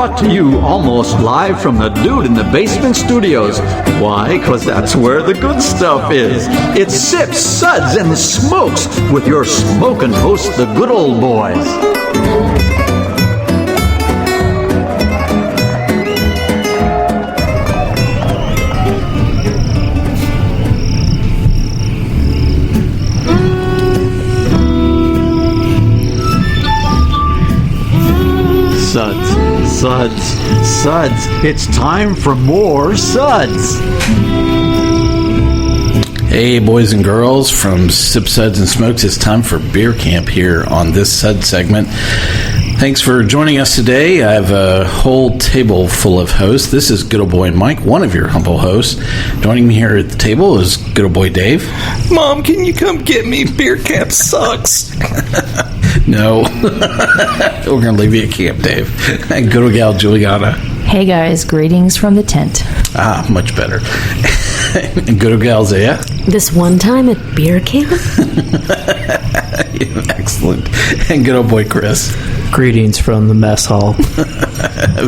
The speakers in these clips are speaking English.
brought to you almost live from the Dude in the Basement Studios. Why? Because that's where the good stuff is. It's Sips, Suds, and Smokes with your smoking host, the good old boys. Suds. It's time for more Suds. Hey, boys and girls, from Sip, Suds, and Smokes, it's time for Beer Camp here on this Sud segment. Thanks for joining us today. I have a whole table full of hosts. This is good old boy Mike, one of your humble hosts. Joining me here at the table is good old boy Dave. Mom, can you come get me? Beer camp sucks. No. We're going to leave you at camp, Dave. And good old gal Julieanna. Hey guys, greetings from the tent. Ah, much better. And good old gal Zaya. This one time at beer camp? Excellent. And good old boy Chris. Greetings from the mess hall.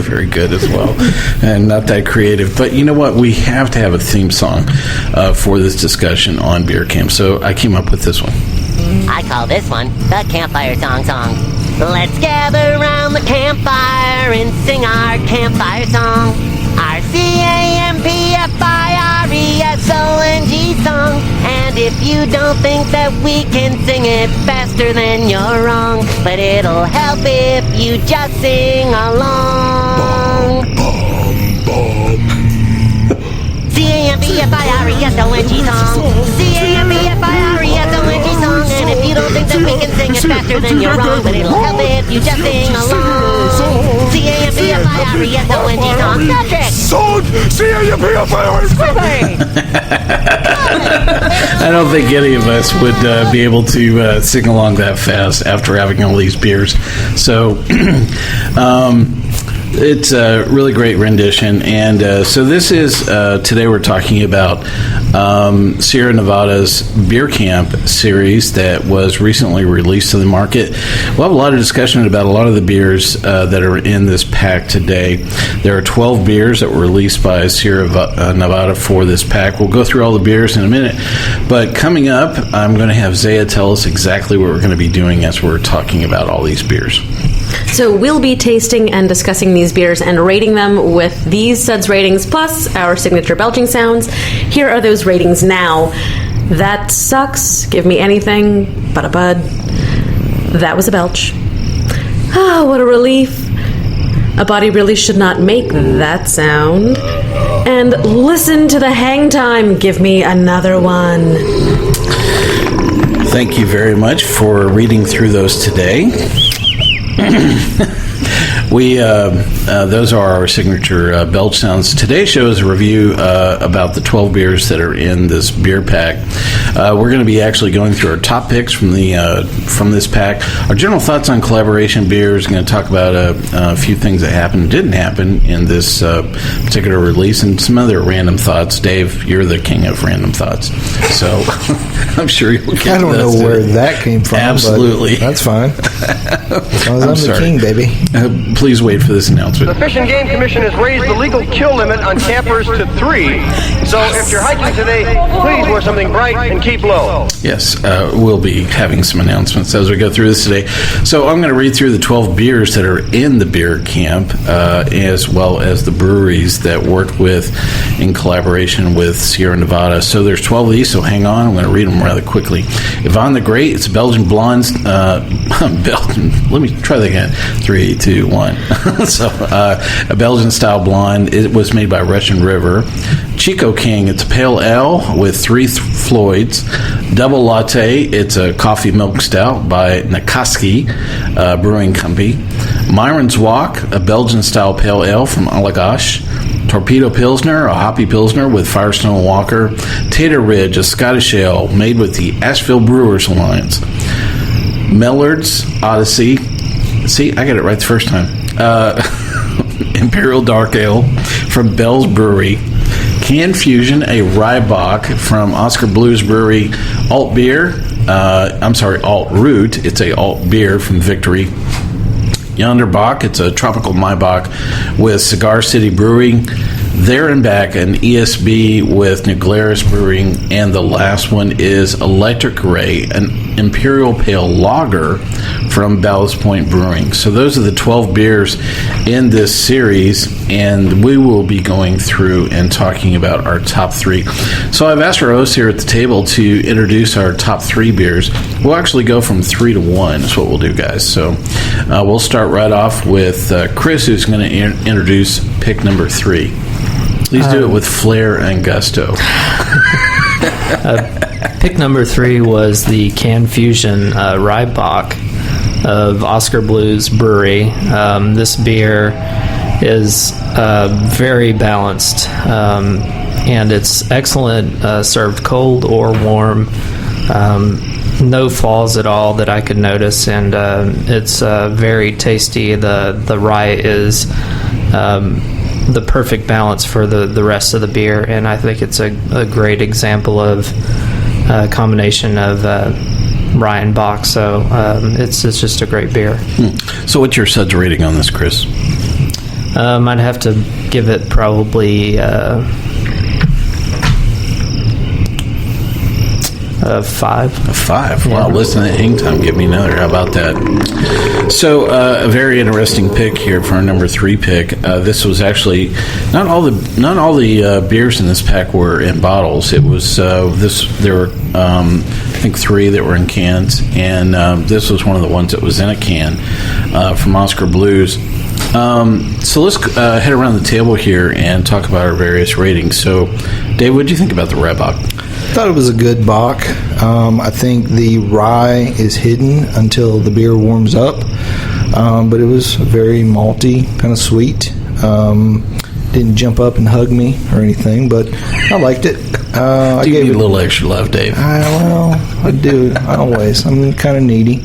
Very good as well. And not that creative. But you know what? We have to have a theme song for this discussion on beer camp. So I came up with this one. I call this one the Campfire Song. Let's gather around the campfire and sing our campfire song. Our CAMPFIRESONG song. And if you don't think that we can sing it faster, then you're wrong. But it'll help if you just sing along. CAMPFIRESONG song. CAMPFIRESONG song. And if you don't think that we can sing it faster, then you're wrong. But it'll help if you just sing along. CAMPFIRESONG song. Patrick! Son! CAMPFIRESONG! I don't think any of us would be able to sing along that fast after having all these beers. So, it's a really great rendition. And so this is, today we're talking about Sierra Nevada's Beer Camp series that was recently released to the market. We'll have a lot of discussion about a lot of the beers that are in this pack today. There are 12 beers that were released by Sierra Nevada for this pack. We'll go through all the beers in a minute. But coming up, I'm going to have Zaya tell us exactly what we're going to be doing as we're talking about all these beers. So we'll be tasting and discussing these beers and rating them with these Suds ratings plus our signature belching sounds. Here are those ratings now. That sucks. Give me anything but a bud. That was a belch. Ah, what a relief. A body really should not make that sound. And listen to the hang time. Give me another one. Thank you very much for reading through those today. Those are our signature belch sounds. Today's show is a review about the 12 beers that are in this beer pack. We're going to be actually going through our top picks from this pack. Our general thoughts on collaboration beers. We're going to talk about a few things that happened and didn't happen in this particular release, and some other random thoughts. Dave, you're the king of random thoughts, so I'm sure you'll get. I don't know where that came from. Absolutely, but that's fine. I'm the king, baby. Please wait for this announcement. The Fish and Game Commission has raised the legal kill limit on campers to 3. So if you're hiking today, please wear something bright and keep low. Yes, we'll be having some announcements as we go through this today. So I'm going to read through the 12 beers that are in the beer camp, as well as the breweries that worked with in collaboration with Sierra Nevada. So there's 12 of these, so hang on. I'm going to read them rather quickly. Yvan the Great, it's a Belgian blonde. Let me try that again. 3, 2, 1. So, a Belgian-Style blonde. It was made by Russian River. Chico King, it's a pale ale with 3 Floyds. Double Latte, it's a coffee milk stout by Ninkasi Brewing Company. Myron's Walk, a Belgian-style pale ale from Allagash. Torpedo Pilsner, a hoppy Pilsner with Firestone Walker. Tater Ridge, a Scottish ale made with the Asheville Brewers Alliance. Mellard's Odyssey. See, I got it right the first time. Imperial Dark Ale from Bell's Brewery. Can Fusion, a rye bock from Oscar Blues Brewery. Alt Beer. Alt Root. It's a alt beer from Victory. Yonder Bock. It's a tropical Maibach with Cigar City Brewing. There and back, an ESB with Allagash Brewing, and the last one is Electric Ray, an Imperial Pale Lager from Ballast Point Brewing. So those are the 12 beers in this series, and we will be going through and talking about our top 3. So I've asked our hosts here at the table to introduce our top 3 beers. We'll actually go from 3 to 1 is what we'll do, guys. So we'll start right off with Chris, who's going to introduce pick number 3. Please do it with flair and gusto. Pick number 3 was the Can Fusion Rye Bock of Oscar Blues Brewery. This beer is very balanced, and it's excellent served cold or warm. No falls at all that I could notice, and it's very tasty. The rye is the perfect balance for the rest of the beer, and I think it's a great example of a combination of rye and bock. So it's just a great beer. So what's your SUDS rating on this, Chris? I'd have to give it probably 5. A 5. Wow, listen to Hang Time. Give me another. How about that? So, a very interesting pick here for our number 3 pick. This was actually not all the beers in this pack were in bottles. It was there were I think 3 that were in cans, and this was one of the ones that was in a can from Oscar Blues. So let's head around the table here and talk about our various ratings. So, Dave, what did you think about the Rye Bock? I thought it was a good bock. I think the rye is hidden until the beer warms up, but it was very malty, kind of sweet. Didn't jump up and hug me or anything, but I liked it. I gave gave you it a little extra love, Dave. I do always. I'm kind of needy.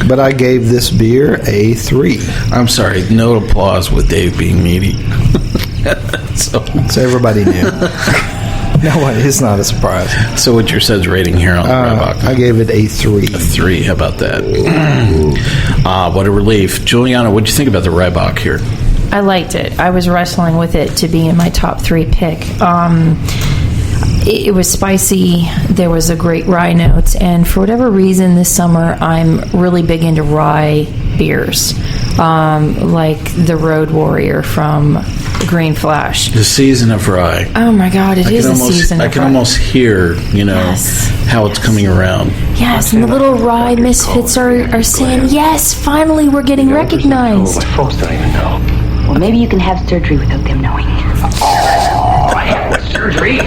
But I gave this beer a 3. I'm sorry, no applause with Dave being needy. So everybody knew. No, it's not a surprise. So what's your SUDS rating here on the Rye Bock? I gave it a 3. A 3, how about that? What a relief. Juliana, what'd you think about the Rye Bock here? I liked it. I was wrestling with it to be in my top 3 pick. It was spicy. There was a great rye notes, and for whatever reason this summer I'm really big into rye beers, like the Road Warrior from Green Flash. The season of rye. Oh my God, it is the season of rye. I can almost hear, how it's coming around. Yes, and the little rye misfits are saying, yes, finally we're getting recognized. Folks don't even know. Well, maybe you can have surgery without them knowing. Surgery?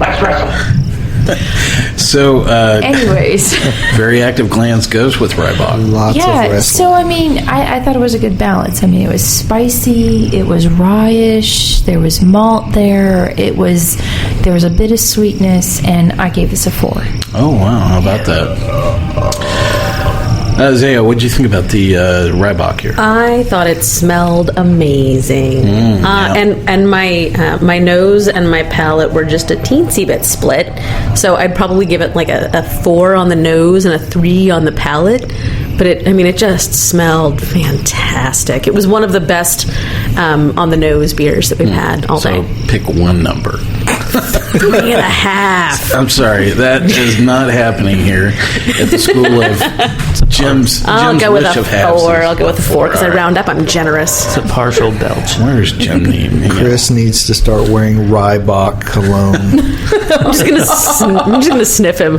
Let's wrestle. So, anyways. Very active glands goes with Rye Bock. Lots of wrestling. So, I thought it was a good balance. It was spicy, it was rye-ish, there was malt there, there was a bit of sweetness, and I gave this a 4. Oh, wow. How about that? Zaya, what did you think about the Rye Bock here? I thought it smelled amazing, yeah. and my nose and my palate were just a teensy bit split. So I'd probably give it like a 4 on the nose and a 3 on the palate. But it just smelled fantastic. It was one of the best on the nose beers that we've had all day. So pick one number. 3.5. I'm sorry, that is not happening here at the school of Jim's. I'll go with a 4. Halfsies. I'll go with a 4 because I round up. I'm generous. It's a partial belch. Where's Jim? Chris needs to start wearing Rye Bock cologne. I'm just gonna sniff him.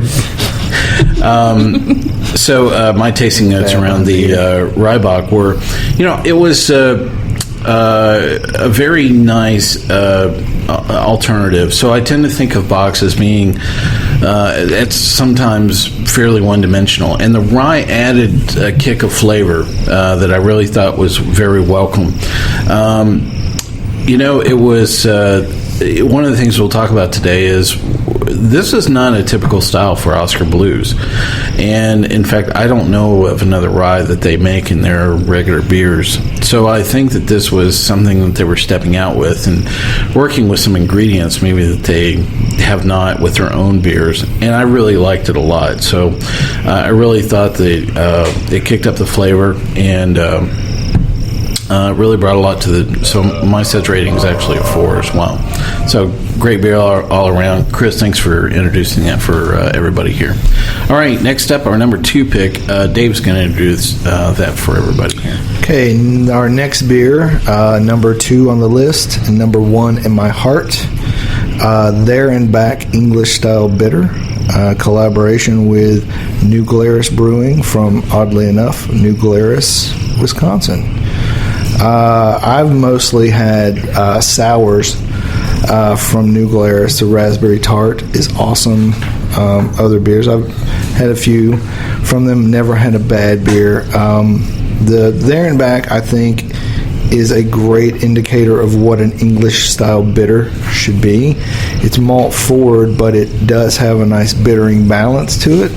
So my tasting notes around the Rye Bock were, it was a very nice alternative. So I tend to think of bocks as being it's sometimes fairly one-dimensional, and the rye added a kick of flavor that I really thought was very welcome. It was one of the things we'll talk about today is this is not a typical style for Oscar Blues. And in fact, I don't know of another rye that they make in their regular beers. So I think that this was something that they were stepping out with and working with some ingredients maybe that they have not with their own beers. And I really liked it a lot. So I really thought that it kicked up the flavor and really brought a lot to the. So my SUDS rating is actually a 4 as well. So great beer all around. Chris, thanks for introducing that for everybody here. All right, next up, our number 2 pick. Dave's going to introduce that for everybody here. Okay, our next beer, number 2 on the list, and number 1 in my heart. There and Back English Style Bitter, collaboration with New Glarus Brewing from, oddly enough, New Glarus, Wisconsin. I've mostly had sours from New Glarus. The raspberry tart is awesome. Other beers, I've had a few from them, never had a bad beer. The There and Back, I think, is a great indicator of what an English-style bitter should be. It's malt forward, but it does have a nice bittering balance to it.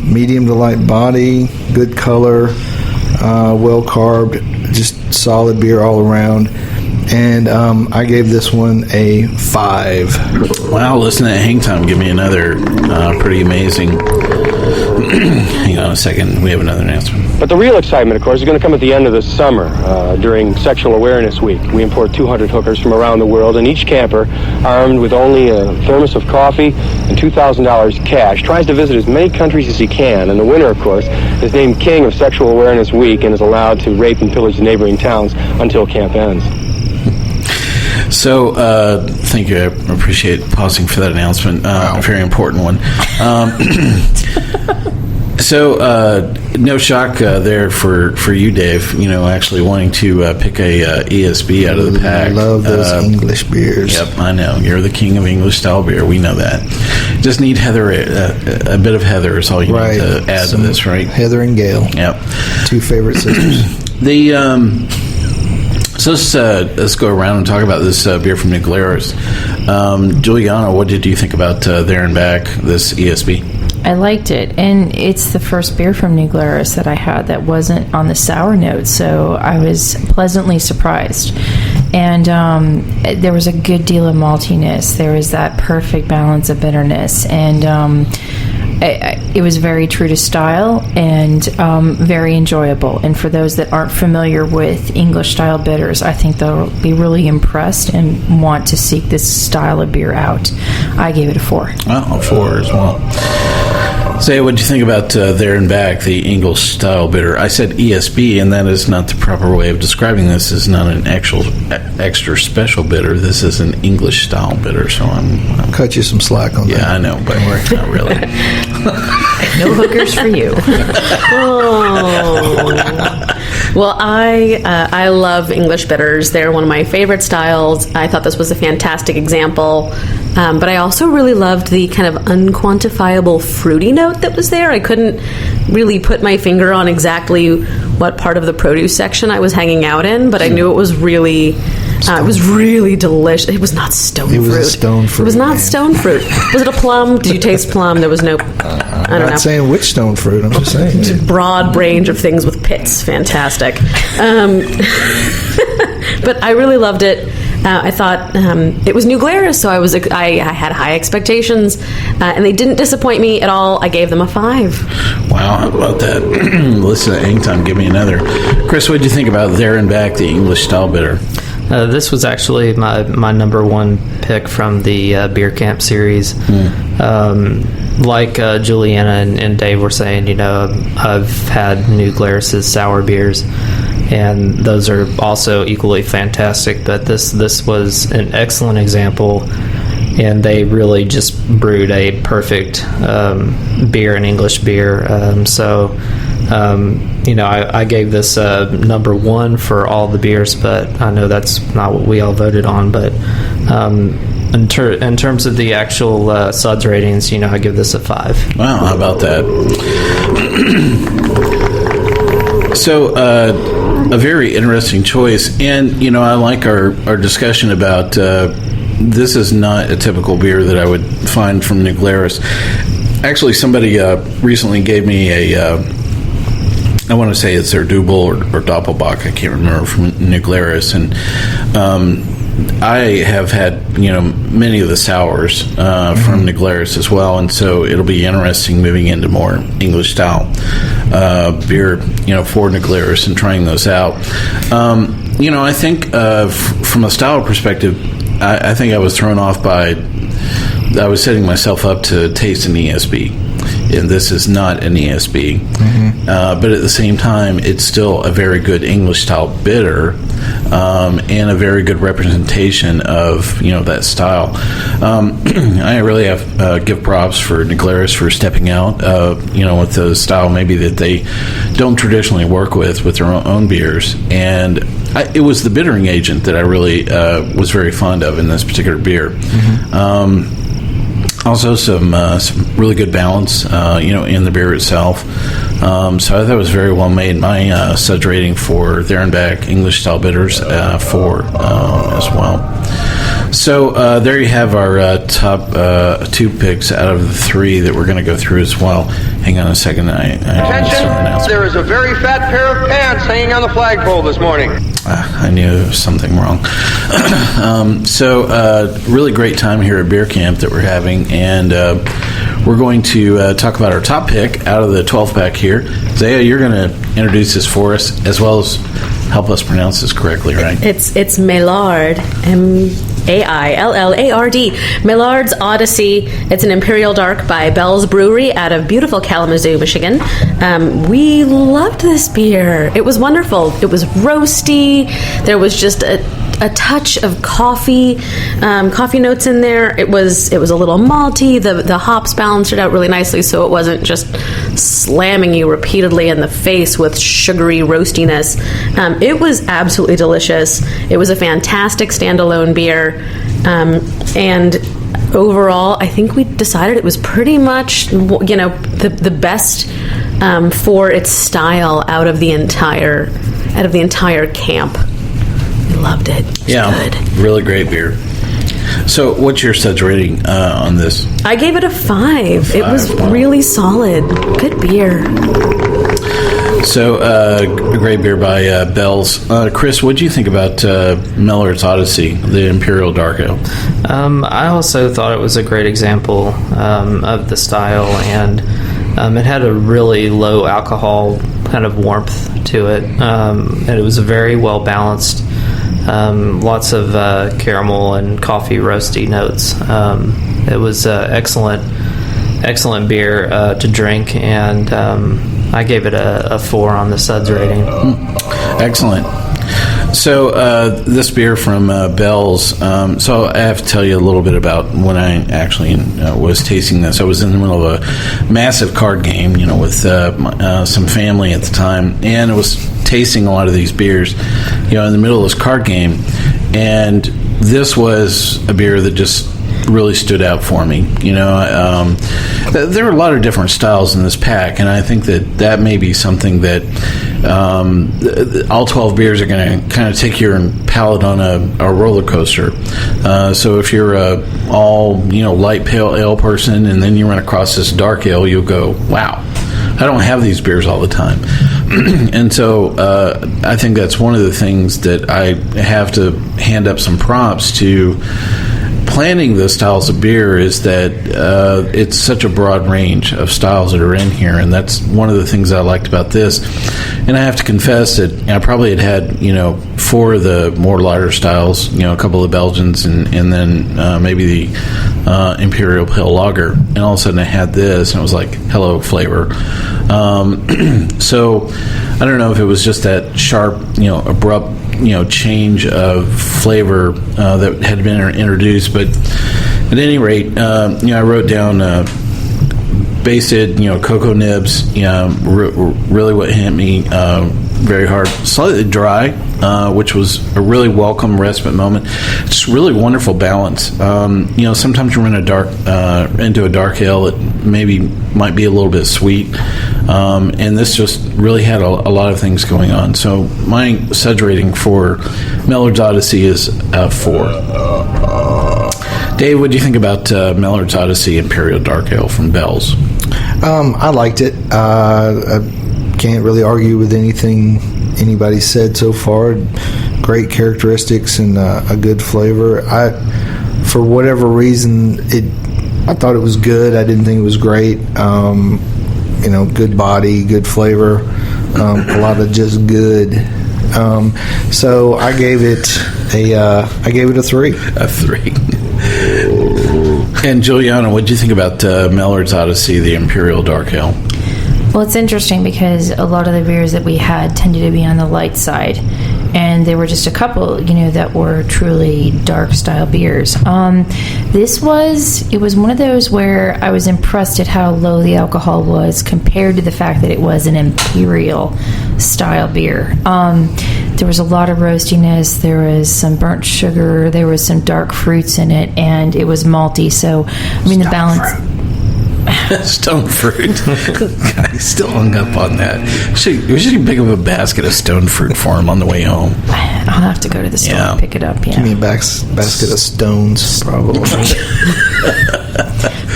Medium to light body, good color, well carved, just solid beer all around. And I gave this one a 5. Wow, listen to that hang time. Give me another pretty amazing. Hang on a second. We have another announcement. But the real excitement, of course, is going to come at the end of the summer during Sexual Awareness Week. We import 200 hookers from around the world, and each camper, armed with only a thermos of coffee and $2,000 cash, tries to visit as many countries as he can. And the winner, of course, is named King of Sexual Awareness Week and is allowed to rape and pillage the neighboring towns until camp ends. So, thank you. I appreciate pausing for that announcement. A very important one. So, no shock there for you, Dave. You know, actually wanting to pick a ESB out of the pack. I love those English beers. Yep, I know. You're the king of English style beer. We know that. Just need heather. A bit of heather is all you need to add to this, right? Heather and Gale. Yep. 2 favorite sisters. So let's go around and talk about this beer from New Glarus. Julieanna, what did you think about There and Back, this ESB? I liked it, and it's the first beer from New Glarus that I had that wasn't on the sour note, so I was pleasantly surprised. And there was a good deal of maltiness. There was that perfect balance of bitterness, and it was very true to style and very enjoyable. And for those that aren't familiar with English style bitters, I think they'll be really impressed and want to seek this style of beer out. I gave it a 4. Well, a 4 as well. Say, what do you think about There and Back, the English style bitter? I said ESB, and that is not the proper way of describing this. This is not an actual extra special bitter. This is an English style bitter. So I'm cut you some slack on that. Yeah, I know, but not really. No hookers for you. Oh. Well, I love English bitters. They're one of my favorite styles. I thought this was a fantastic example. But I also really loved the kind of unquantifiable fruity note that was there. I couldn't really put my finger on exactly what part of the produce section I was hanging out in, but I knew it was really delicious. It was not stone fruit. It was a stone fruit. It was not stone fruit. Was it a plum? Did you taste plum? There was no... I'm not saying which stone fruit. I'm just saying. It's a broad range of things with pits. Fantastic. But I really loved it. I thought it was New Glarus, so I had high expectations, and they didn't disappoint me at all. I gave them a 5. Wow, how about that? Listen to Hang Time, give me another. Chris, what did you think about There and Back, the English style bitter? This was actually my number 1 pick from the Beer Camp series. Like Julieanna and Dave were saying, you know, I've had New Glarus's sour beers, and those are also equally fantastic. But this was an excellent example, and they really just brewed a perfect beer, an English beer. You know, I gave this number 1 for all the beers, but I know that's not what we all voted on. But in terms of the actual SUDS ratings, you know, I give this a 5. Wow, how about that? So, a very interesting choice, and you know, I like our discussion about this is not a typical beer that I would find from New Glarus. Actually, somebody recently gave me I want to say it's their Double or Doppelbock, I can't remember, from New Glarus, and I have had, many of the sours from New Glarus as well, and so it'll be interesting moving into more English style beer, for New Glarus and trying those out. I think from a style perspective, I think I was thrown off by, I was setting myself up to taste an ESB, and this is not an ESB. But at the same time, it's still a very good English-style bitter, and a very good representation of, that style. I really have give props for New Glarus for stepping out, with the style maybe that they don't traditionally work with their own beers. And it was the bittering agent that I really was very fond of in this particular beer. Also, some really good balance, in the beer itself. So I thought it was very well made. My SUDS rating for there and back English style bitters 4 as well. So there you have our top 2 picks out of the 3 that we're going to go through as well. Hang on a second. Attention! There is a very fat pair of pants hanging on the flagpole this morning. I knew there was something wrong. So really great time here at Beer Camp that we're having, and we're going to talk about our top pick out of the 12-pack here. Zaya, you're going to introduce this for us, as well as help us pronounce this correctly, right? It's Maillard, Maillard. Maillard's Odyssey. It's an Imperial Dark by Bell's Brewery out of beautiful Kalamazoo, Michigan. We loved this beer. It was wonderful. It was roasty. There was just a touch of coffee notes in there. It was a little malty. The hops balanced it out really nicely, so it wasn't just slamming you repeatedly in the face with sugary roastiness. It was absolutely delicious. It was a fantastic standalone beer, and overall, I think we decided it was pretty much the best for its style out of the entire camp. Loved it. It's good. Really great beer. So what's your SUDS rating on this? I gave it a 5. It was really solid. Good beer. So a great beer by Bell's. Chris, what do you think about Miller's Odyssey, the Imperial Dark Ale? I also thought it was a great example of the style, and it had a really low alcohol kind of warmth to it, and it was a very well balanced. Lots of caramel and coffee roasty notes. It was excellent beer to drink, and I gave it a 4 on the SUDS rating. Excellent. So this beer from Bell's, so I have to tell you a little bit about when I actually was tasting this. I was in the middle of a massive card game, with some family at the time, and it was tasting a lot of these beers, in the middle of this card game, and this was a beer that just really stood out for me. There are a lot of different styles in this pack, and I think that may be something that all 12 beers are going to kind of take your palate on a roller coaster. So if you're all light pale ale person, and then you run across this dark ale, you'll go, wow, I don't have these beers all the time. And so I think that's one of the things that I have to hand up some props to planning the styles of beer, is that it's such a broad range of styles that are in here, and that's one of the things I liked about this. And I have to confess that I probably had 4 of the more lighter styles, a couple of Belgians, and then maybe the Imperial Pale Lager, and all of a sudden I had this, and it was like, hello, flavor. So I don't know if it was just that sharp, abrupt, change of flavor that had been introduced, but at any rate, I wrote down basic, cocoa nibs, really what hit me very hard. Slightly dry, which was a really welcome respite moment. Just really wonderful balance. Sometimes you run into a dark ale that maybe might be a little bit sweet, and this just really had a lot of things going on. So my SUDS rating for Miller's Odyssey is 4. Dave, what do you think about Miller's Odyssey Imperial Dark Ale from Bell's? I liked it. I can't really argue with anything anybody said so far. Great characteristics and a good flavor. For whatever reason, I thought it was good. I didn't think it was great. Good body, good flavor, a lot of just good. So I gave it a 3. A 3. And Julieanna, what did you think about Miller's Odyssey, the Imperial Dark Ale? Well, it's interesting because a lot of the beers that we had tended to be on the light side, and there were just a couple, that were truly dark style beers. It was one of those where I was impressed at how low the alcohol was compared to the fact that it was an imperial style beer. There was a lot of roastiness, there was some burnt sugar, there was some dark fruits in it, and it was malty. So, the balance. Stone fruit. I still hung up on that. We should pick up a basket of stone fruit for him on the way home. I'll have to go to the store and pick it up. Yeah. Give me a basket of stones, probably.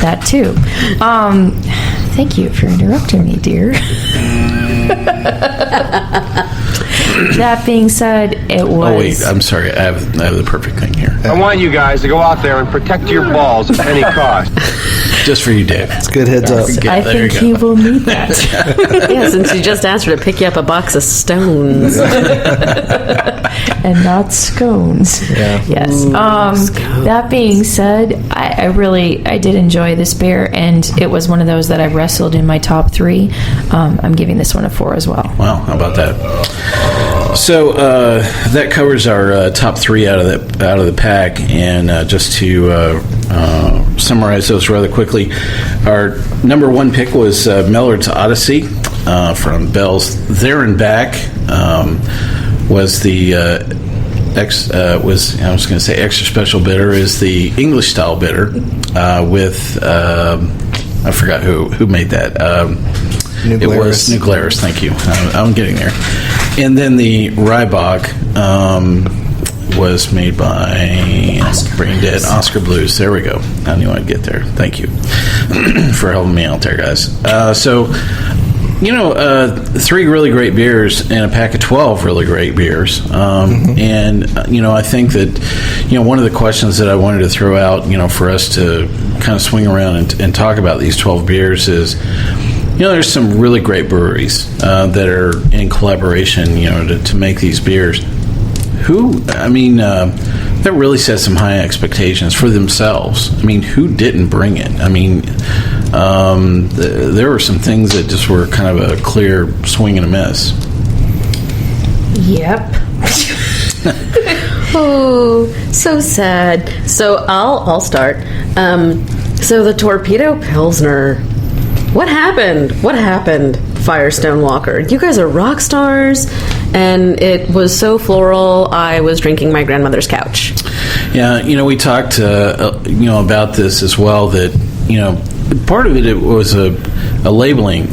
That too. Thank you for interrupting me, dear. That being said, it was... Oh, wait, I'm sorry. I have the perfect thing here. I want you guys to go out there and protect your balls at any cost. Just for you, Dave. It's good heads up. I think he will need that. Yeah, since you just asked her to pick you up a box of stones. And not scones. Yeah. Yes. That being said, I did enjoy this beer, and it was one of those that I wrestled in my top 3. I'm giving this one a 4 as well. Wow, how about that? So that covers our top 3 out of the pack, and just to summarize those rather quickly, our number 1 pick was Miller's Odyssey from Bell's. There and Back was the extra special bitter is the English style bitter with I forgot who made that. It was New Glarus. Thank you. I'm getting there. And then the Rybach was made by Oscar Blues. There we go. I knew I'd get there. Thank you for helping me out there, guys. 3 really great beers and a pack of 12 really great beers. And, I think that, one of the questions that I wanted to throw out, for us to kind of swing around and talk about these 12 beers is, there's some really great breweries that are in collaboration, to make these beers. That really set some high expectations for themselves. Who didn't bring it? There were some things that just were kind of a clear swing and a miss. Yep. Oh, so sad. So I'll start. So the Torpedo Pilsner. What happened? Firestone Walker? You guys are rock stars, and it was so floral. I was drinking my grandmother's couch. Yeah, we talked, about this as well. That part of it was a labeling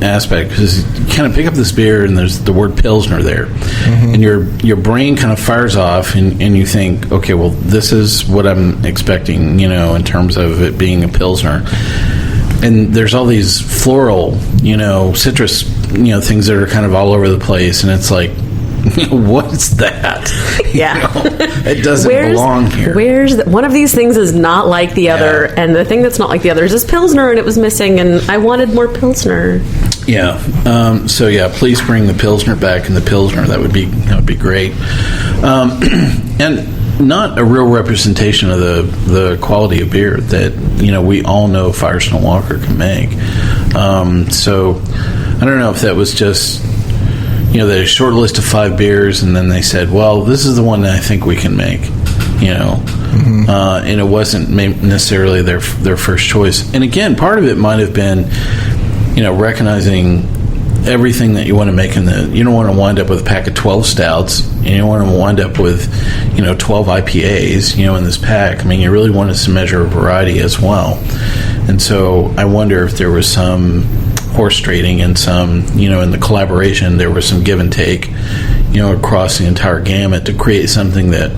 aspect, because you kind of pick up this beer and there's the word Pilsner there, and your brain kind of fires off, and you think, okay, well, this is what I'm expecting, in terms of it being a Pilsner. And there's all these floral, citrus, things that are kind of all over the place, and it's like, what's that? Yeah. It doesn't belong here. One of these things is not like the other, and the thing that's not like the other is this Pilsner, and it was missing, and I wanted more Pilsner. Yeah. Please bring the Pilsner back, and the Pilsner, that would be great. And not a real representation of the quality of beer that we all know Firestone Walker can make. So I don't know if that was just they had a short list of 5 beers, and then they said, well, this is the one that I think we can make, and it wasn't necessarily their first choice. And again, part of it might have been recognizing everything that you want to make you don't want to wind up with a pack of 12 stouts, and you don't want to wind up with 12 IPAs in this pack. You really wanted some measure of variety as well. And so I wonder if there was some horse trading and some in the collaboration there was some give and take across the entire gamut to create something that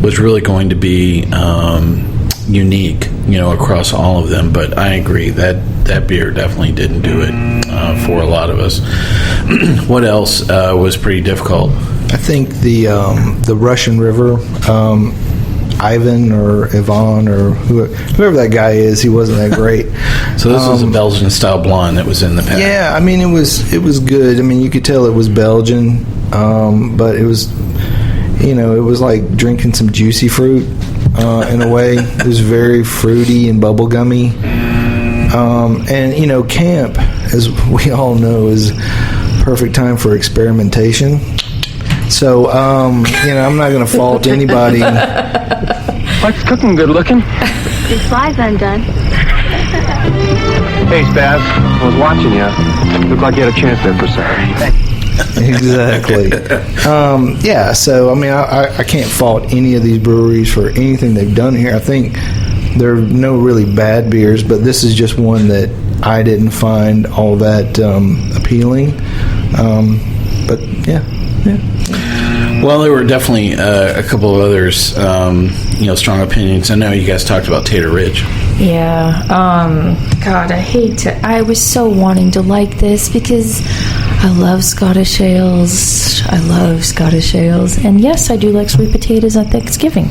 was really going to be unique, across all of them. But I agree that beer definitely didn't do it for a lot of us. What else was pretty difficult? I think the Russian River, Yvan or Yvan or whoever that guy is, he wasn't that great. So this was a Belgian-Style blonde that was in the pack. Yeah, I mean, it was good. I mean, you could tell it was Belgian, but it was, it was like drinking some juicy fruit in a way. It was very fruity and bubblegummy. And, camp, as we all know, is perfect time for experimentation. So, I'm not going to fault anybody. What's cooking good looking? His fly's undone. Hey, Spaz, I was watching you. Looked like you had a chance there for a second. Exactly. So, I mean, I can't fault any of these breweries for anything they've done here. I think there are no really bad beers, but this is just one that I didn't find all that appealing. But, yeah. Well, there were definitely a couple of others, strong opinions. I know you guys talked about Tater Ridge. Yeah. God, I was so wanting to like this because I love Scottish ales. And yes, I do like sweet potatoes on Thanksgiving.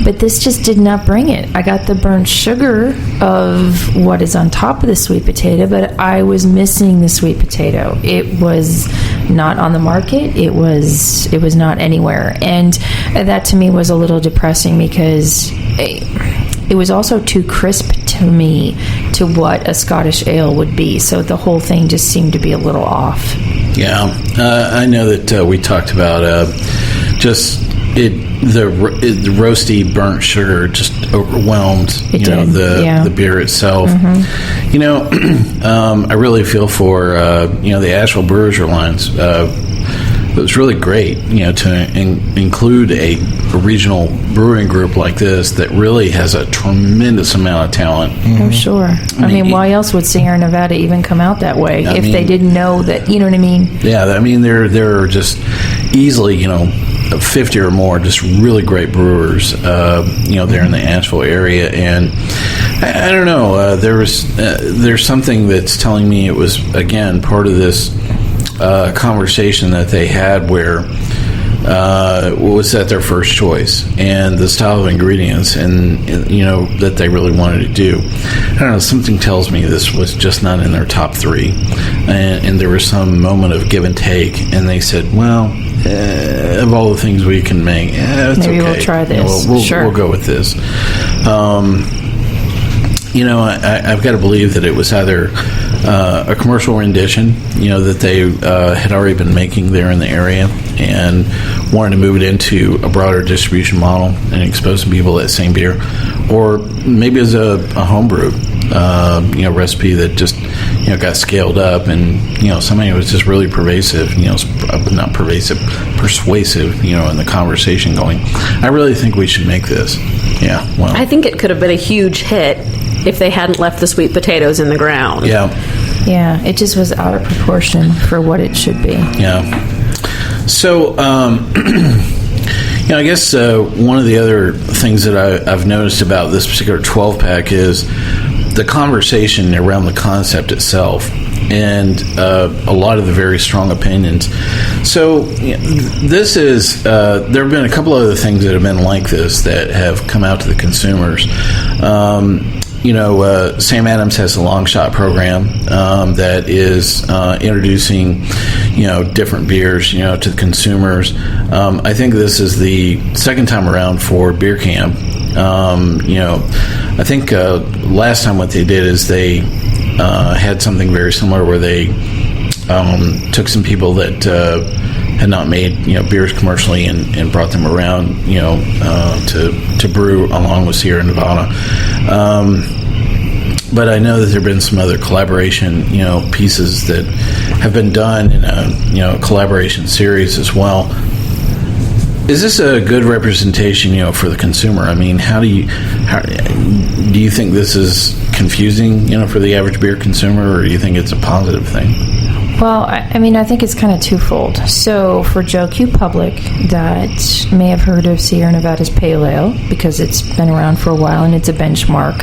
But this just did not bring it. I got the burnt sugar of what is on top of the sweet potato, but I was missing the sweet potato. It was not on the market. It was not anywhere. And that to me was a little depressing because it was also too crisp to me to what a Scottish ale would be. So the whole thing just seemed to be a little off. Yeah. I know that we talked about the roasty burnt sugar just overwhelmed the beer itself. I really feel for the Asheville Brewers Alliance. It was really great to include a regional brewing group like this that really has a tremendous amount of talent. Oh, sure. I mean, why else would Sierra Nevada even come out that way if they didn't know that, you know what I mean? Yeah, I mean, there are just easily 50 or more just really great brewers there in the Asheville area. And I don't know, there's something that's telling me it was, again, part of this conversation that they had where was that their first choice and the style of ingredients and that they really wanted to do. I don't know, something tells me this was just not in their top three, and there was some moment of give and take, and they said, well, of all the things we can make, it's maybe okay. We'll try this. We'll go with this. I've got to believe that it was either a commercial rendition, that they had already been making there in the area and wanted to move it into a broader distribution model and expose some people to that same beer, or maybe as a homebrew, recipe that just, got scaled up and, something was just really persuasive, in the conversation going, I really think we should make this. Yeah, well. I think it could have been a huge hit if they hadn't left the sweet potatoes in the ground. Yeah. Yeah, it just was out of proportion for what it should be. Yeah. So, I guess one of the other things that I've noticed about this particular 12-pack is the conversation around the concept itself and a lot of the very strong opinions. So this is, there have been a couple of other things that have been like this that have come out to the consumers. Sam Adams has a long shot program that is introducing, different beers, to the consumers. I think this is the second time around for Beer Camp. I think last time what they did is they had something very similar where they took some people that had not made beers commercially and brought them around to brew along with Sierra Nevada. But I know that there have been some other collaboration pieces that have been done in a collaboration series as well. Is this a good representation for the consumer? I mean, how do you think this is confusing for the average beer consumer, or do you think it's a positive thing? Well, I think it's kind of twofold. So for Joe Q Public that may have heard of Sierra Nevada's Pale Ale, because it's been around for a while and it's a benchmark,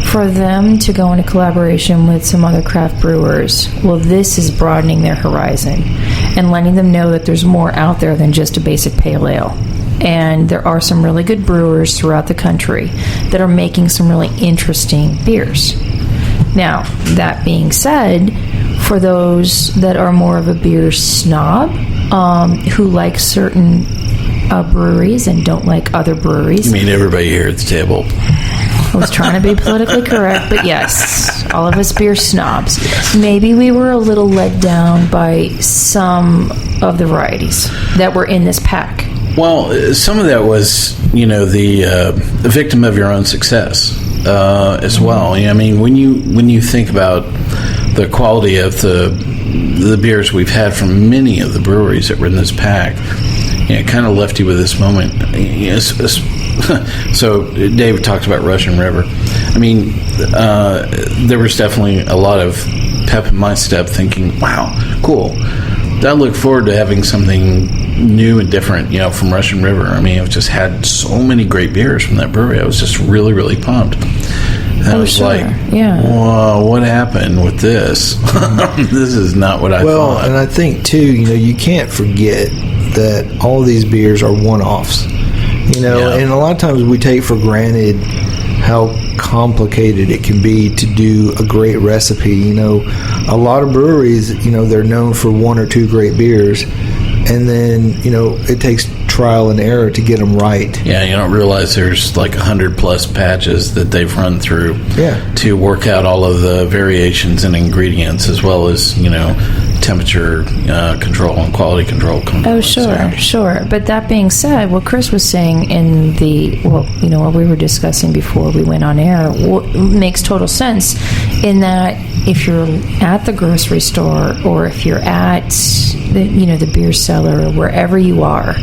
for them to go into collaboration with some other craft brewers, well, this is broadening their horizon and letting them know that there's more out there than just a basic Pale Ale. And there are some really good brewers throughout the country that are making some really interesting beers. Now, that being said, for those that are more of a beer snob, who like certain breweries and don't like other breweries. You mean everybody here at the table? I was trying to be politically correct, but yes, all of us beer snobs. Yes. Maybe we were a little let down by some of the varieties that were in this pack. Well, some of that was, the victim of your own success as well. I mean, when you think about the quality of the beers we've had from many of the breweries that were in this pack, it kind of left you with this moment. So Dave talked about Russian River. I mean, there was definitely a lot of pep in my step thinking, wow, cool. I look forward to having something new and different, from Russian River. I mean, I've just had so many great beers from that brewery. I was just really, really pumped. And I was like, whoa, what happened with this? This is not what I thought. Well, and I think, too, you can't forget that all of these beers are one-offs. And a lot of times we take for granted how complicated it can be to do a great recipe. A lot of breweries, they're known for one or two great beers, and then, it takes trial and error to get them right. Yeah, you don't realize there's like 100+ patches that they've run through to work out all of the variations in ingredients, as well as, temperature control and quality control. Oh, sure. But that being said, what Chris was saying in what we were discussing before we went on air makes total sense, in that if you're at the grocery store or if you're at the beer cellar or wherever you are,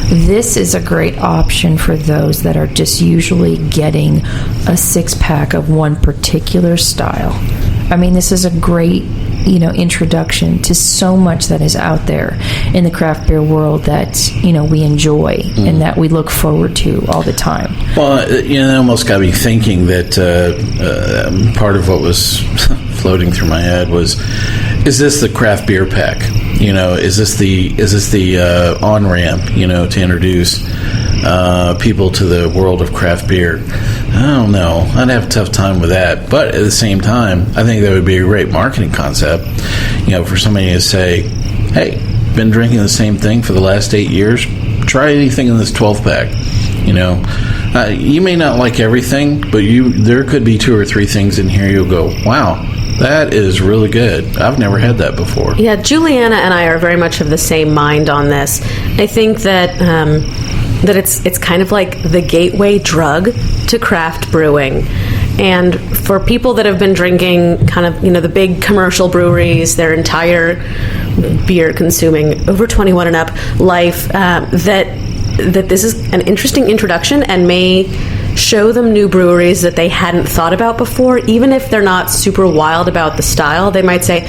this is a great option for those that are just usually getting a 6-pack of one particular style. I mean, this is a great introduction to so much that is out there in the craft beer world that we enjoy and that we look forward to all the time. Well, it almost got me thinking that part of what was floating through my head was, is this the craft beer pack? Is this the on ramp? To introduce people to the world of craft beer? I don't know. I'd have a tough time with that. But at the same time, I think that would be a great marketing concept, for somebody to say, hey, been drinking the same thing for the last 8 years. Try anything in this 12-pack. You may not like everything, but there could be 2 or 3 things in here you'll go, wow, that is really good. I've never had that before. Yeah, Julieanna and I are very much of the same mind on this. I think that that it's kind of like the gateway drug to craft brewing. And for people that have been drinking kind of, the big commercial breweries, their entire beer consuming over 21 and up life, that this is an interesting introduction and may show them new breweries that they hadn't thought about before. Even if they're not super wild about the style, they might say,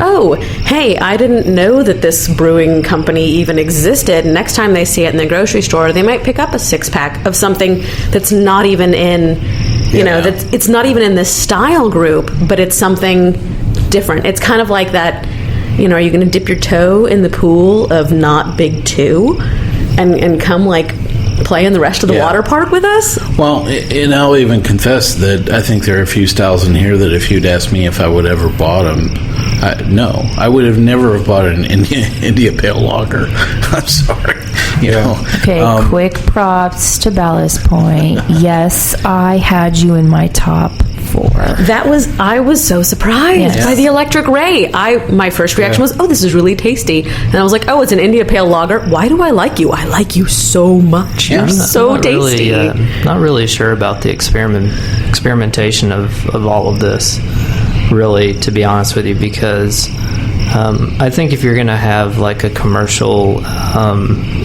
oh, hey, I didn't know that this brewing company even existed. Next time they see it in the grocery store, they might pick up a 6-pack of something that's not even in, that it's not even in this style group, but it's something different. It's kind of like that, are you going to dip your toe in the pool of not Big Two and come play in the rest of the water park with us? Well, and I'll even confess that I think there are a few styles in here that if you'd asked me if I would ever bought them, I would have never have bought an India Pale Lager. I'm sorry. Okay, quick props to Ballast Point. Yes, I had you in my top 4. I was so surprised by the Electric Ray. My first reaction was, oh, this is really tasty. And I was like, oh, it's an India Pale Lager. Why do I like you? I like you so much. You're so tasty. Not really sure about the experimentation of all of this, really, to be honest with you, because I think if you're going to have like a commercial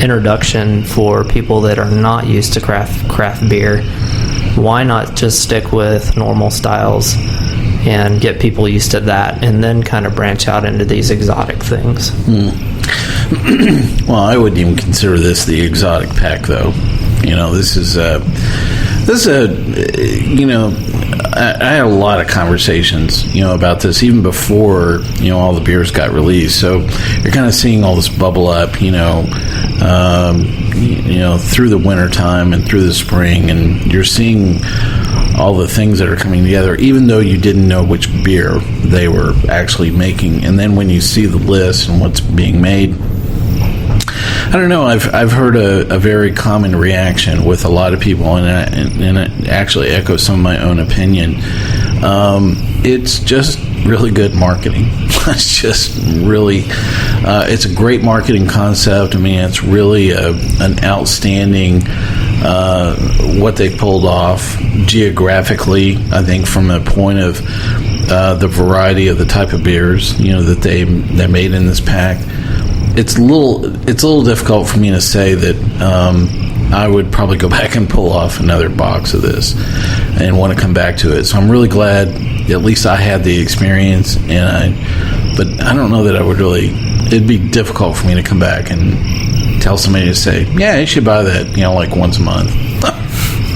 introduction for people that are not used to craft beer, why not just stick with normal styles and get people used to that, and then kind of branch out into these exotic things. Well, I wouldn't even consider this the exotic pack, though. This is I had a lot of conversations, about this even before, all the beers got released. So you're kind of seeing all this bubble up, through the winter time and through the spring, and you're seeing all the things that are coming together, even though you didn't know which beer they were actually making. And then when you see the list and what's being made, I don't know. I've heard a very common reaction with a lot of people, and it actually echoes some of my own opinion. It's just really good marketing. It's just really, it's a great marketing concept. I mean, it's really an outstanding what they pulled off geographically. I think from the point of the variety of the type of beers that they made in this pack. It's a little difficult for me to say that I would probably go back and pull off another box of this and want to come back to it. So I'm really glad at least I had the experience, but I don't know that I would really. It'd be difficult for me to come back and tell somebody to say, yeah, you should buy that, like once a month.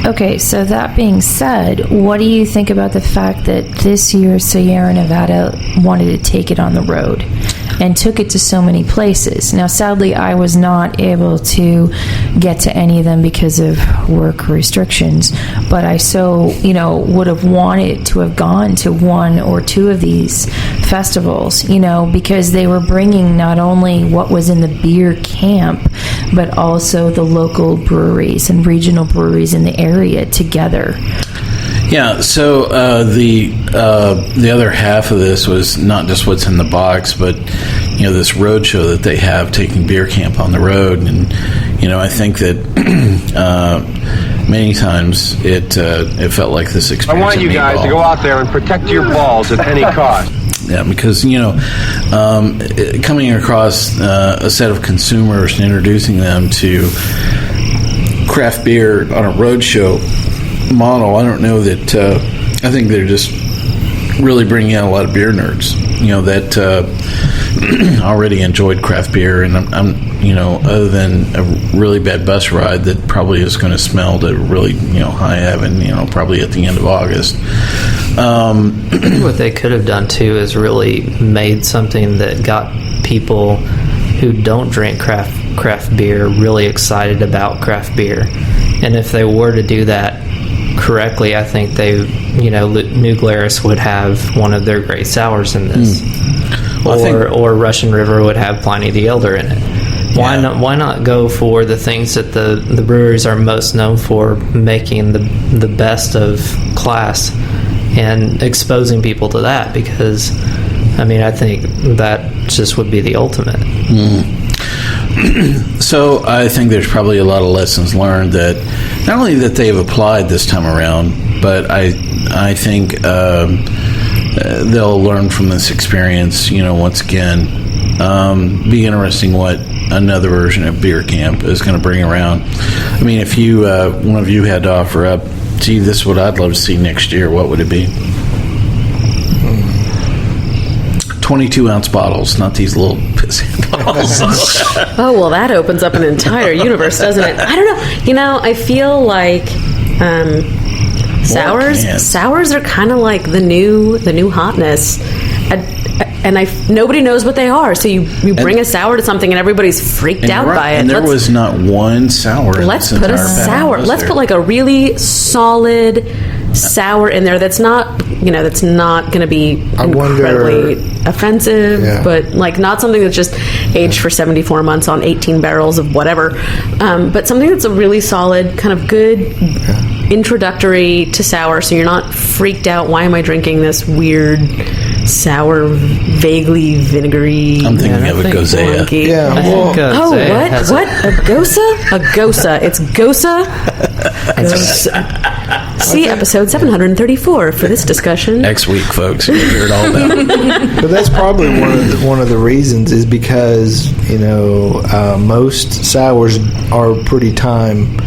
Okay, so that being said, what do you think about the fact that this year Sierra Nevada wanted to take it on the road and took it to so many places? Now, sadly, I was not able to get to any of them because of work restrictions, but I would have wanted to have gone to one or two of these festivals, because they were bringing not only what was in the beer camp, but also the local breweries and regional breweries in the area together. Yeah, so the other half of this was not just what's in the box, but this road show that they have, taking beer camp on the road, and I think that many times it felt like this experience. I want you guys to go out there and protect your balls at any cost. Yeah, because coming across a set of consumers and introducing them to craft beer on a road show model, I don't know that. I think they're just really bringing out a lot of beer nerds, that already enjoyed craft beer, and I'm other than a really bad bus ride that probably is going to smell to really high heaven, probably at the end of August. What they could have done too is really made something that got people who don't drink craft beer really excited about craft beer, and if they were to do that correctly, I think New Glarus would have one of their great sours in this, or Russian River would have Pliny the Elder in it. Why not go for the things that the breweries are most known for, making the best of class and exposing people to that? Because I think that just would be the ultimate. So I think there's probably a lot of lessons learned that not only that they've applied this time around, but I think they'll learn from this experience. Once again, be interesting what another version of beer camp is going to bring around. If you one of you had to offer up, gee, this is what I'd love to see next year, what would it be? 22-ounce bottles, not these little pissy bottles. Oh, well, that opens up an entire universe, doesn't it? I don't know. I feel like sours are kind of like the new hotness. And nobody knows what they are, so you bring a sour to something and everybody's freaked out by it. And there was not one sour. Let's put a sour. Let's put like a really solid sour in there that's not going to be incredibly offensive, but like not something that's just aged for 74 months on 18 barrels of whatever, but something that's a really solid, kind of good introductory to sour, so you're not freaked out. Why am I drinking this weird sour, vaguely vinegary? I'm thinking of a Gosea. Yeah. What? A Gosa? A Gosa. It's Gosa. See episode 734 for this discussion. Next week, folks. You'll hear it all about it. But that's probably one of the reasons is because, most sours are pretty time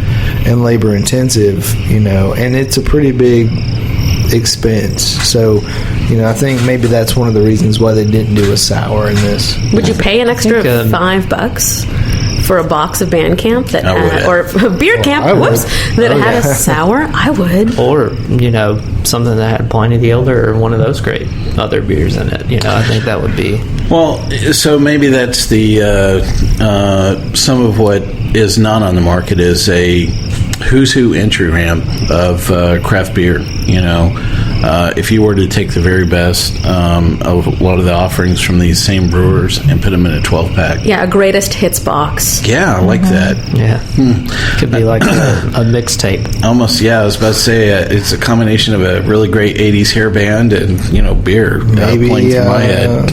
and labor intensive, and it's a pretty big expense. So, I think maybe that's one of the reasons why they didn't do a sour in this. Would you pay an extra $5 for a box of band camp that or a beer camp? That had a sour? I would. Or something that had Pliny the Elder or one of those great other beers in it. I think that would be. Well, so maybe that's the some of what is not on the market is a who's who entry ramp of craft beer. If you were to take the very best of a lot of the offerings from these same brewers and put them in a 12-pack. Yeah, a greatest hits box. Yeah, I like that. Yeah. Could be like a mixtape. Almost, yeah. I was about to say it's a combination of a really great 80s hair band and, beer maybe, playing through my head.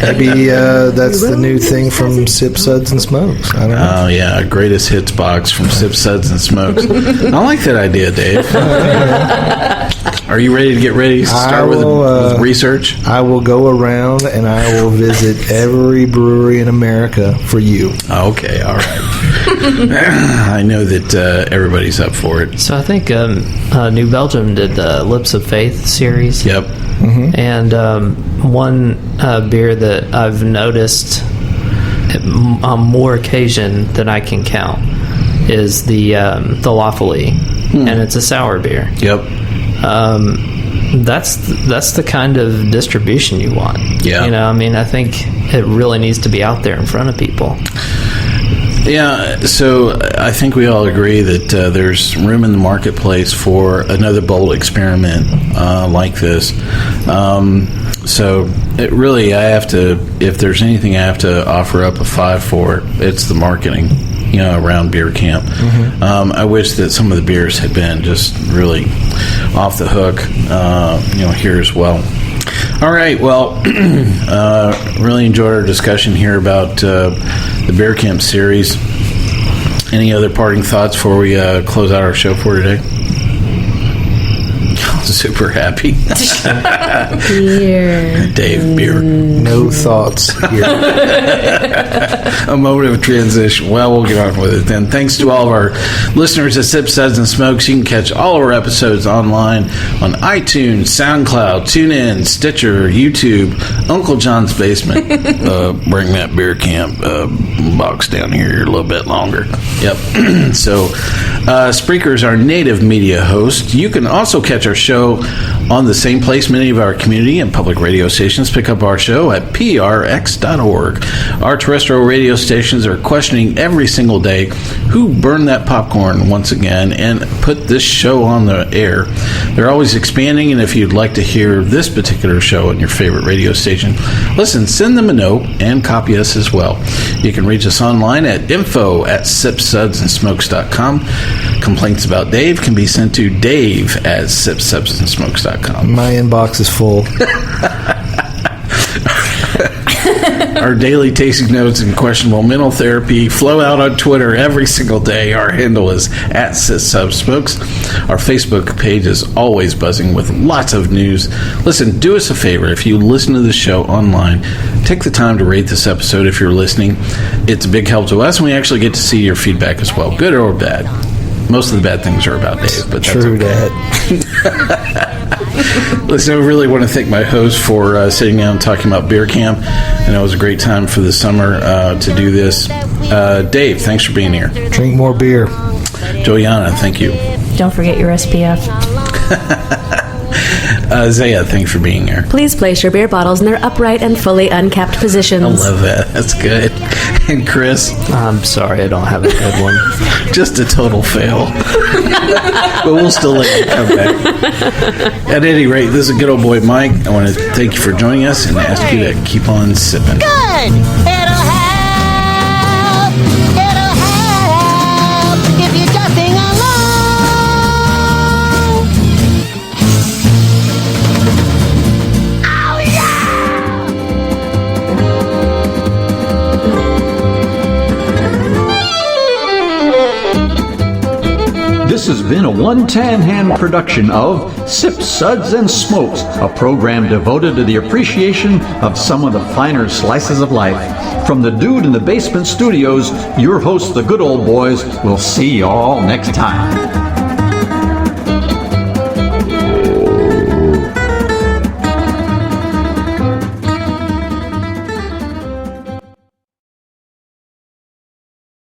Maybe that's the new thing from Sip, Suds, and Smokes. I don't know. Oh, yeah. Greatest hits box from Sip, Suds, and Smokes. I like that idea, Dave. Are you ready to get ready to start with research? I will go around and I will visit every brewery in America for you. Okay, all right. I know that everybody's up for it. So I think New Belgium did the Lips of Faith series. Yep. Mm-hmm. And one beer that I've noticed on more occasion than I can count is the Lawfully, and it's a sour beer. Yep. That's the kind of distribution you want. Yeah. I think it really needs to be out there in front of people. Yeah, so I think we all agree that there's room in the marketplace for another bold experiment like this. So it really, if there's anything I have to offer up a 5 for, it's the marketing, around beer camp. Mm-hmm. I wish that some of the beers had been just really off the hook, here as well. All right, well, really enjoyed our discussion here about the Beer Camp series. Any other parting thoughts before we close out our show for today? Super happy. Beer. Dave, beer. No thoughts here. A moment of transition. Well, we'll get on with it then. Thanks to all of our listeners at Sip, Suds, and Smokes. You can catch all of our episodes online on iTunes, SoundCloud, TuneIn, Stitcher, YouTube, Uncle John's Basement. Bring that beer camp box down here a little bit longer. Yep. So, Spreaker is our native media host. You can also catch our show on the same place many of our community and public radio stations pick up our show at prx.org. Our terrestrial radio stations are questioning every single day who burned that popcorn once again and put this show on the air. They're always expanding, and if you'd like to hear this particular show on your favorite radio station, listen, send them a note and copy us as well. You can reach us online at info@sipsudsandsmokes.com. Complaints about Dave can be sent to dave@sipsudsandsmokes.com. My inbox is full. Our daily tasting notes and questionable mental therapy flow out on Twitter every single day. Our handle is @SipSubSmokes. Our Facebook page is always buzzing with lots of news. Listen, do us a favor. If you listen to the show online, take the time to rate this episode if you're listening. It's a big help to us, and we actually get to see your feedback as well, good or bad. Most of the bad things are about Dave, but that's true, okay. Dad. Listen, I really want to thank my host for sitting down and talking about Beer Camp. And it was a great time for the summer to do this. Dave, thanks for being here. Drink more beer. Julieanna, thank you. Don't forget your SPF. Zaya, thanks for being here. Please place your beer bottles in their upright and fully uncapped positions. I love that. That's good. And Chris? I'm sorry, I don't have a good one. Just a total fail. But we'll still let you come back. At any rate, this is a good old boy, Mike. I want to thank you for joining us and ask you to keep on sipping. Good! It'll help! It'll help if you just sing along! Oh, yeah! This has been a One Tan Hand production of Sip, Suds, and Smokes, a program devoted to the appreciation of some of the finer slices of life. From the Dude in the Basement Studios, your hosts, the Good Old Boys, will see you all next time.